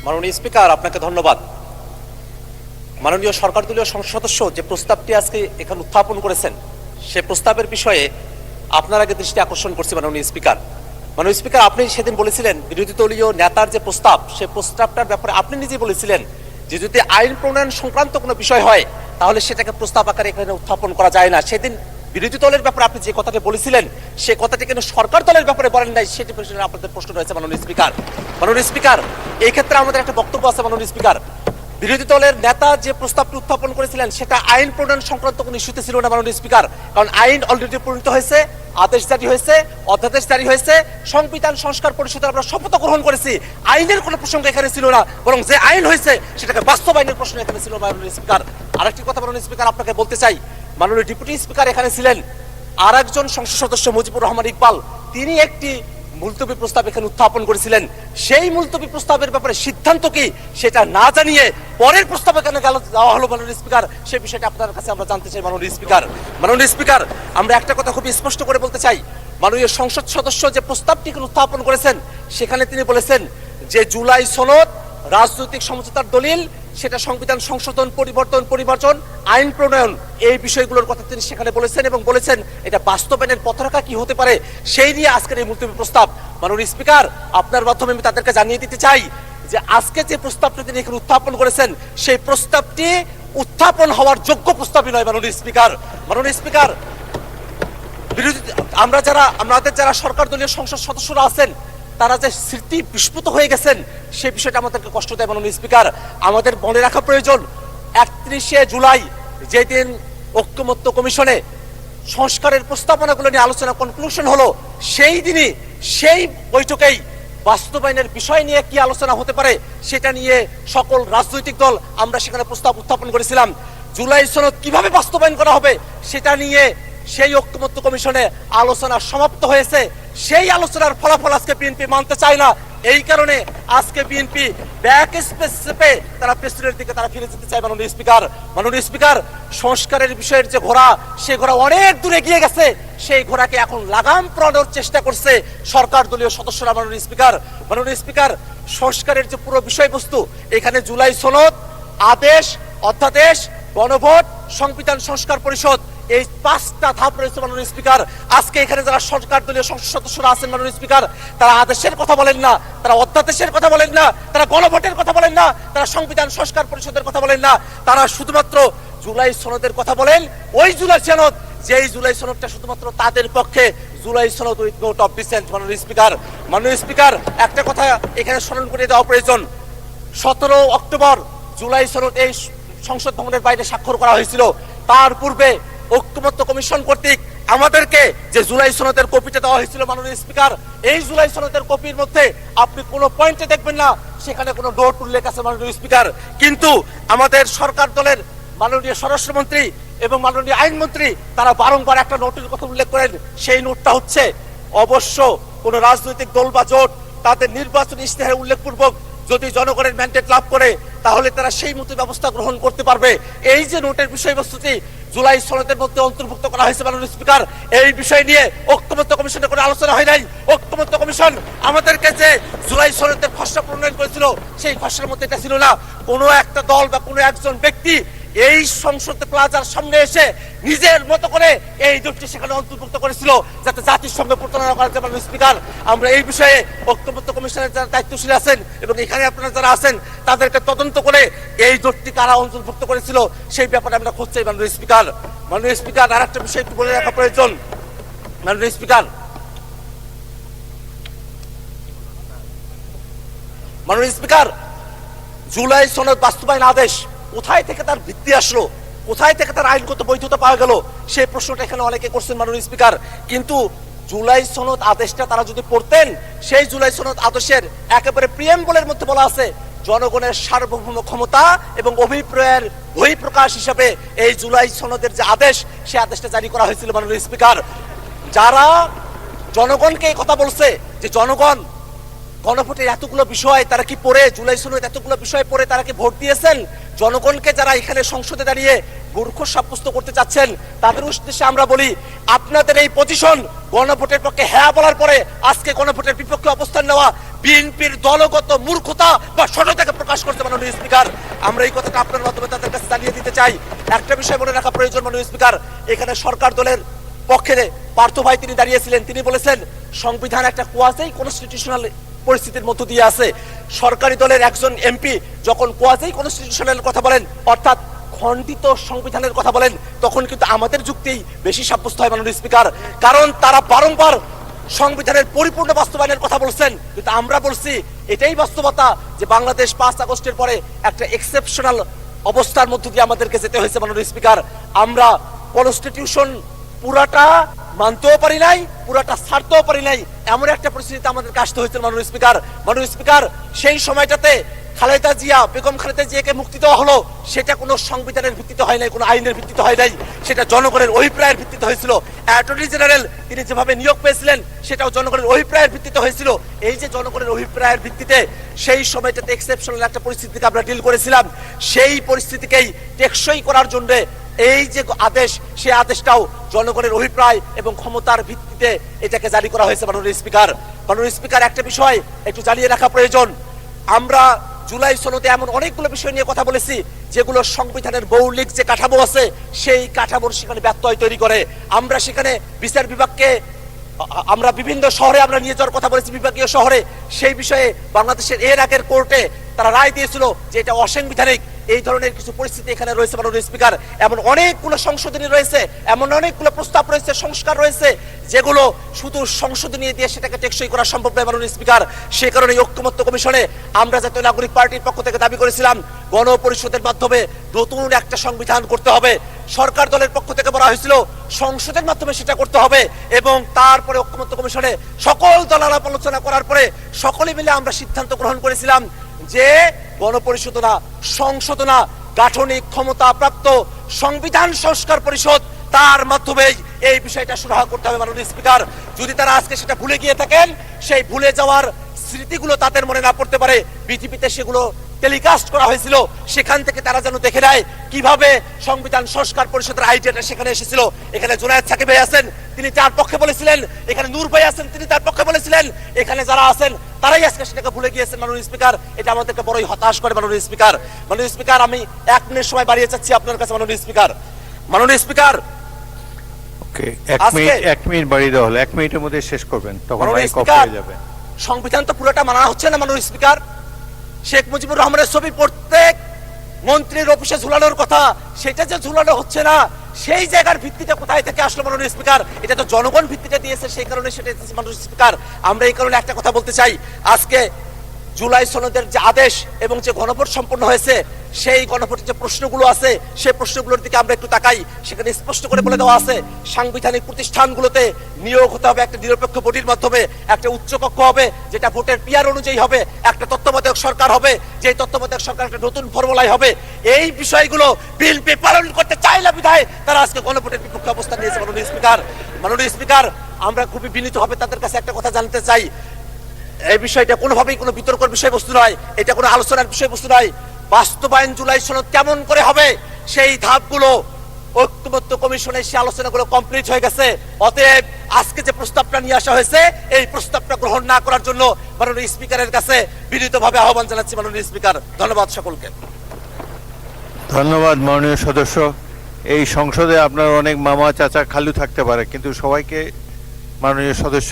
মাননীয় স্পিকার, আপনাকে ধন্যবাদ। মাননীয় সরকার দলীয় সংসদ সদস্য যে প্রস্তাবটি আজকে এখানে উত্থাপন করেছেন, সে প্রস্তাবের বিষয়ে আপনার আগে দৃষ্টি আকর্ষণ করছি। মাননীয় স্পিকার, আপনি সেদিন বলেছিলেন বিরোধী দলীয় নেতার যে প্রস্তাব, সেই প্রস্তাবটার ব্যাপারে আপনি নিজে বলেছিলেন যে যদি আইন প্রণয়ন সংক্রান্ত কোনো বিষয় হয় তাহলে সেটাকে প্রস্তাব আকারে এখানে উত্থাপন করা যায় না। সেদিন বিরোধী দলের ব্যাপারে আপনি যে কথাটি বলেছিলেন, সে কথাটি কেন সরকার দলের ব্যাপারে বলেন নাই, সেটি বিষয়ে আপনাদের প্রশ্ন রয়েছে। মাননীয় স্পিকার, এই ক্ষেত্রে আমাদের একটা বক্তব্য আছে। মাননীয় স্পিকার, বিরোধী দলের নেতা যে প্রস্তাবটি উত্থাপন করেছিলেন সেটা আইন প্রণয়ন সংক্রান্ত কোনো ইস্যুতে ছিল না। মাননীয় স্পিকার, কারণ আইন অলরেডি প্রণীত হয়েছে, আদেশ জারি হয়েছে, অধ্যাদেশ জারি হয়েছে, সংবিধান সংস্কার পরিষদে আমরা শপথ গ্রহণ করেছি। আইনের কোনো প্রসঙ্গ এখানে ছিল না, বরং যে আইন হয়েছে সেটাকে বাস্তবায়নের প্রশ্ন এখানে ছিল। মাননীয় স্পিকার, আরেকটি কথা মাননীয় স্পিকার আপনাকে বলতে চাই, মাননীয় ডেপুটি স্পিকার এখানে ছিলেন, আর একজন সংসদ সদস্য মুজিবুর রহমান ইকবাল, তিনি একটি মুলতবি প্রস্তাব এখানে উত্থাপন করেছিলেন। সেই মুলতবি প্রস্তাবের ব্যাপারে সিদ্ধান্ত কি সেটা না জানিয়ে পরের প্রস্তাব এখানে দেওয়া হলো। মাননীয় স্পিকার, সেই বিষয়টা আপনার কাছে আমরা জানতে চাই। মাননীয় স্পিকার, আমরা একটা কথা খুবই স্পষ্ট করে বলতে চাই, মাননীয় সংসদ সদস্য যে প্রস্তাবটি উত্থাপন করেছেন সেখানে তিনি বলেছেন যে জুলাই সনদ রাজনৈতিক সমঝোতার দলিল, সেটা সংবিধান সংশোধন, পরিবর্তন, আইন প্রণয়ন, এই বিষয়গুলোর কথা তিনি সেখানে বলেছেন এবং বলেছেন এটা বাস্তবায়নের পথরেখা কি হতে পারে সেই নিয়ে আজকের এই মুলতবি প্রস্তাব। মাননীয় স্পিকার, আপনার মাধ্যমে আমি তাদেরকে জানিয়ে দিতে চাই যে আজকে যে প্রস্তাবটি তিনি এখানে উত্থাপন করেছেন সেই প্রস্তাবটি উত্থাপন হওয়ার যোগ্য প্রস্তাবই নয়। মাননীয় স্পিকার, আমাদের যারা সরকার দলীয় সংসদ সদস্যরা আছেন তারা যে স্মৃতি বিস্মৃত হয়ে গেছেন সেই বিষয়টা আমাদেরকে কষ্ট দেয়। মাননীয় স্পিকার, আমাদের মনে রাখা প্রয়োজন 31শে জুলাই যেদিন ঐকমত্য কমিশনে সংস্কারের প্রস্তাবনাগুলো নিয়ে আলোচনা কনক্লুশন হলো, সেই দিনই সেই বৈঠকেই বাস্তবায়নের বিষয় নিয়ে কি আলোচনা হতে পারে সেটা নিয়ে সকল রাজনৈতিক দল আমরা সেখানে প্রস্তাব উত্থাপন করেছিলাম। জুলাই সনদ কিভাবে বাস্তবায়ন করা হবে সেটা নিয়ে সেই ঐকমত্য কমিশনে আলোচনা সমাপ্ত হয়েছে। সেই আলোচনার ফলাফল আজকে বিএনপি মানতে চায় না। এই কারণে আজকে বিএনপি ব্যাক স্পেসে তারা প্রেসিডেন্টের দিকে তারা ফিরে যেতে চায়। মাননীয় স্পিকার, সংস্কারের বিষয়ের যে ঘোড়া, সে ঘোড়া অনেক দূরে গিয়ে গেছে। সেই ঘোড়াকে এখন লাগাম পরানোর চেষ্টা করছে সরকার দলীয় সদস্যরা। মাননীয় স্পিকার, সংস্কারের যে পুরো বিষয়বস্তু, এখানে জুলাই সনদ, আদেশ, অধ্যাদেশ, গণভোট, সংবিধান সংস্কার পরিষদ, এই 5টা ধাপ রয়েছে। মাননীয় স্পিকার, আজকে এখানে যারা সরকার দলীয় সংসদ সদস্যরা আছেন মাননীয় স্পিকার, তারা আদেশের কথা বলেন না, তারা অধ্যাদেশের কথা বলেন না, তারা গণভোটের কথা বলেন না, তারা সংবিধান সংস্কার পরিষদের কথা বলেন না, তারা শুধুমাত্র জুলাই সনদের কথা বলেন। ওই জুলাই সনদ, যেই জুলাই সনদটা শুধুমাত্র তাদের পক্ষে জুলাই সনদ উইথ নোট অফ ডিসেন্ট। মাননীয় স্পিকার, একটা কথা এখানে স্মরণ করে দেওয়া প্রয়োজন, 17 অক্টোবর জুলাই সনদ এই সংসদ ভবনের বাইরে স্বাক্ষর করা হয়েছিল। তার পূর্বে ঐকমত্য কমিশন কর্তৃক আমাদেরকে যে জুলাই সনদের কপিটা দেওয়া হয়েছিল মাননীয় স্পিকার, এই জুলাই সনদের কপির মধ্যে আপনি কোনো পয়েন্টে দেখবেন না সেখানে কোনো নোট উল্লেখ আছে। মাননীয় স্পিকার, কিন্তু আমাদের সরকার দলের মাননীয় স্বরাষ্ট্রমন্ত্রী এবং মাননীয় আইনমন্ত্রী তারা বারংবার একটা নোটের কথা উল্লেখ করেন। সেই নোটটা হচ্ছে অবশ্য কোন রাজনৈতিক দল বা জোট তাদের নির্বাচনী ইশতেহারে উল্লেখপূর্বক যদি জনগণের ম্যান্ডেট লাভ করে তাহলে তারা সেই মতো ব্যবস্থা গ্রহণ করতে পারবে। এই যে নোটের বিষয়বস্তুটি জুলাই সনদের মধ্যে অন্তর্ভুক্ত করা হয়েছে মাননীয় স্পিকার, এই বিষয় নিয়ে ঐকমত্য কমিশনে কোনো আলোচনা হয় নাই। ঐকমত্য কমিশন আমাদেরকে যে জুলাই সনদের খসড়া প্রণয়ন করেছিল সেই খসড়ার মধ্যে এটা ছিল না। কোনো একটা দল বা কোনো একজন ব্যক্তি এই সংসদ প্লাজার সামনে এসে নিজের মতো করে এই নোটটি সেখানে অন্তর্ভুক্ত করেছিল যাতে জাতির সঙ্গে প্রতারণা করা যায়। মাননীয় স্পিকার, আমরা এই বিষয়ে ঐকমত্য কমিশনের যারা দায়িত্বশীল আছেন এবং এখানে আপনারা যারা আছেন তাদেরকে তদন্ত করে এই নোটটি কারা অন্তর্ভুক্ত করেছিল সেই ব্যাপারে আমরা খোঁজ চাই। মাননীয় স্পিকার, আর একটা বিষয় একটু বলে রাখা প্রয়োজন। মাননীয় স্পিকার, জুলাই সনদ বাস্তবায়ন আদেশ কোথায় থেকে তার ভিত্তি আসলো, কোথায় থেকে তার আইনগত বৈধতা পাওয়া গেল, সেই প্রশ্নটা এখানে অনেকে করছেন মাননীয় স্পিকার। কিন্তু জুলাই সনদ আদেশটা তারা যদি পড়তেন, সেই জুলাই সনদ আদেশের একেবারে প্রিয়াম্বলের মধ্যে বলা আছে জনগণের সার্বভৌম ক্ষমতা এবং অভিপ্রায়ের বহিঃপ্রকাশ হিসাবে এই জুলাই সনদের যে আদেশ, সেই আদেশটা জারি করা হয়েছিল। মাননীয় স্পিকার, যারা জনগণকে এই কথা বলছে যে জনগণ গণভোটের এতগুলো বিষয় তারা কি পড়ে, জুলাই সনদ এতগুলো বিষয় পড়ে তারা কি ভোট দিয়েছেন, জনগণকে যারা এখানে সংসদে দাঁড়িয়ে মূর্খ সাব্যস্ত করতে চাচ্ছেন তাদের উদ্দেশ্যে আমরা বলি, আপনাদের এই পজিশন গণভোটের পক্ষে হ্যাঁ বলার পরে আজকে গণভোটের বিপক্ষে অবস্থান নেওয়া বিএনপির দলগত মূর্খতা বা সততাকে প্রকাশ করতে মাননীয় স্পিকার। আমরা এই কথাটা আপনার মাধ্যমে তাদের কাছে জানিয়ে দিতে চাই। একটা বিষয় মনে রাখা প্রয়োজন মাননীয় স্পিকার, এখানে সরকার দলের পক্ষে পার্থ ভাই তিনি দাঁড়িয়েছিলেন, তিনি বলেছেন সংবিধান একটা কোয়াজি কনস্টিটিউশনাল পরিস্থিতির মধ্য দিয়ে আছে। সরকারি দলের একজন এমপি যখন কোয়াজি কনস্টিটিউশনাল কথা বলেন, অর্থাৎ খণ্ডিত সংবিধানের কথা বলেন, তখন কিন্তু আমাদের যুক্তিই বেশি সাব্যস্ত হয় মাননীয় স্পিকার। কারণ তারা বারংবার সংবিধানের পরিপূর্ণ বাস্তবায়নের কথা বলছেন, কিন্তু আমরা বলছি এটাই বাস্তবতা যে বাংলাদেশ 5 আগস্টের পরে একটা এক্সেপশনাল অবস্থার মধ্য দিয়ে আমাদেরকে যেতে হয়েছে মাননীয় স্পিকার। আমরা কনস্টিটিউশন পুরাটা মানতেও পারি নাই, পুরাটা ছাড়তেও পারি নাই, এমন একটা পরিস্থিতিতে আমাদেরকে আসতে হয়েছে মাননীয় স্পিকার। মাননীয় স্পিকার, সেই সময়টাতে খালেদা জিয়া, বেগম খালেদা জিয়াকে মুক্তি দেওয়া হলো, সেটা কোনো সংবিধানের ভিত্তিতে হয় নাই, কোনো আইনের ভিত্তিতে হয় নাই, সেটা জনগণের অভিপ্রায়ের ভিত্তিতে হয়েছিল। অ্যাটর্নি জেনারেল তিনি যেভাবে নিয়োগ পেয়েছিলেন সেটাও জনগণের অভিপ্রায়ের ভিত্তিতে হয়েছিল। এই যে জনগণের অভিপ্রায়ের ভিত্তিতে সেই সময়টাতে এক্সেপশনাল একটা পরিস্থিতিকে আমরা ডিল করেছিলাম, সেই পরিস্থিতিকেই টেকসই করার জন্য এই যে আদেশ, সেই আদেশটাও জনগণের অভিপ্রায় এবং ক্ষমতার ভিত্তিতে এটাকে জারি করা হয়েছে মাননীয় স্পিকার। মাননীয় স্পিকার, একটা বিষয় একটু জানিয়ে রাখা প্রয়োজন, আমরা জুলাই সনদে এমন অনেকগুলো বিষয় নিয়ে কথা বলেছি যেগুলো সংবিধানের মৌলিক যে কাঠামো আছে সেই কাঠামোর সেখানে ব্যত্যয় তৈরি করে। আমরা সেখানে বিচার বিভাগকে আমরা বিভিন্ন শহরে আমরা নিয়ে যাওয়ার কথা বলেছি, বিভাগীয় শহরে। সেই বিষয়ে বাংলাদেশের এর আগের কোর্টে তারা রায় দিয়েছিল যে এটা অসাংবিধানিক। এই ধরনের কিছু পরিস্থিতি এখানে রয়েছে মাননীয় স্পিকার। এমন অনেকগুলো সংশোধনী রয়েছে, এমন অনেকগুলো প্রস্তাব রয়েছে, সংস্কার রয়েছে, যেগুলো শুধু সংশোধনী দিয়ে সেটাকে টেকসই করা সম্ভব নয় মাননীয় স্পিকার। সে কারণে ঐক্যমত্য কমিশনে আমরা জাতীয় নাগরিক পার্টির পক্ষ থেকে দাবি করেছিলাম গণপরিষদের মাধ্যমে নতুন একটা সংবিধান করতে হবে। সরকার দলের পক্ষ থেকে বলা হয়েছিল সংসদের মাধ্যমে সেটা করতে হবে, এবং তারপরে ঐক্যমত্য কমিশনে সকল দল আলাপ আলোচনা করার পরে সকলে মিলে আমরা সিদ্ধান্ত গ্রহণ করেছিলাম যে গণপরিষদ না, সংসদ না, গাঠনিক ক্ষমতা প্রাপ্ত সংবিধান সংস্কার পরিষদ, তার মাধ্যমে এই বিষয়টা সুরাহা করতে হবে মাননীয় স্পিকার। যদি তারা আজকে সেটা ভুলে গিয়ে থাকেন, সেই ভুলে যাওয়ার স্মৃতিগুলো তাদের মনে না পড়তে পারে, বিটিভিতে সেগুলো টেলিকাস্ট করা হয়েছিল, সেখান থেকে তারা যেন দেখে নেয় কিভাবে সংবিধান সংস্কার পরিষদের আইডিয়াটা সেখানে এসেছিল। এখানে জুনায়েদ সাকিব ভাই আছেন, তিনি তার পক্ষে বলেছিলেন, এখানে নূর ভাই আছেন, তিনি তার পক্ষে বলেছিলেন, এখানে যারা আছেন তারাই আজকে সেটাকে ভুলে গিয়েছেন মাননীয় স্পিকার। এটা আমাদেরকে বড়ই হতাশ করে মাননীয় স্পিকার। মাননীয় স্পিকার, আমি 1 মিনিট সময় বাড়িয়ে চাচ্ছি আপনার কাছে মাননীয় স্পিকার। মাননীয় স্পিকার, ওকে, 1 মিনিট বাড়িয়ে দেওয়া হলো, 1 মিনিটের মধ্যে শেষ করবেন, তখন মাইক অফ হয়ে যাবে। সংবিধান তো পুরোটা মানা হচ্ছে না মাননীয় স্পিকার। শেখ মুজিবুর রহমানের ছবি প্রত্যেক মন্ত্রীর অফিসে ঝুলানোর কথা, সেটা যে ঝুলানো হচ্ছে না, সেই জায়গার ভিত্তিটা কোথায় থেকে আসলো মাননীয় স্পিকার? এটা তো জনগণ ভিত্তিটা দিয়েছে, সেই কারণে সেটা মাননীয় স্পিকার। আমরা এই কারণে একটা কথা বলতে চাই, আজকে জুলাই সনদের যে আদেশ এবং যে গণভোট সম্পন্ন হয়েছে, সেই গণভোটের যে প্রশ্নগুলো আছে সেই প্রশ্নগুলোর দিকে আমরা একটু তাকাই। সেখানে স্পষ্ট করে বলে দেওয়া আছে সাংবিধানিক প্রতিষ্ঠানগুলোতে নিয়োগ হতে হবে একটা নিরপেক্ষ বডির মাধ্যমে, একটা উচ্চ কক্ষ হবে যেটা ভোটের পিয়ার অনুযায়ী হবে, একটা তত্ত্বাবধায়ক সরকার হবে, যে তত্ত্বাবধায়ক সরকার একটা নতুন ফর্মুলায় হবে। এই বিষয়গুলো বিএনপি পালন করতে চায় না বিধায় তারা আজকে গণভোটের বিপক্ষে অবস্থান নিয়েছে মাননীয় স্পিকার। মাননীয় স্পিকার, আমরা খুবই বিনীতভাবে তাদের কাছে একটা কথা জানতে চাই, এই বিষয়টা কোনোভাবেই কোনো বিতর্কের বিষয়বস্তু নয়, এটা কোনো আলোচনার বিষয়বস্তু নয়। বাস্তবায়ন জুলাই সনদ কেমন করে হবে সেই ধাপগুলো ঐক্যমত্য কমিশনের সেই আলোচনাগুলো কমপ্লিট হয়ে গেছে। অতএব আজকে যে প্রস্তাবটা নিয়ে আসা হয়েছে এই প্রস্তাবটা গ্রহণ না করার জন্য মাননীয় স্পিকারের কাছে বিনীতভাবে আহ্বান জানাচ্ছি মাননীয় স্পিকার। ধন্যবাদ সকলকে। ধন্যবাদ মাননীয় সদস্য। এই সংসদে আপনার অনেক মামা চাচা খালু থাকতে পারে, কিন্তু সবাইকে মাননীয় সদস্য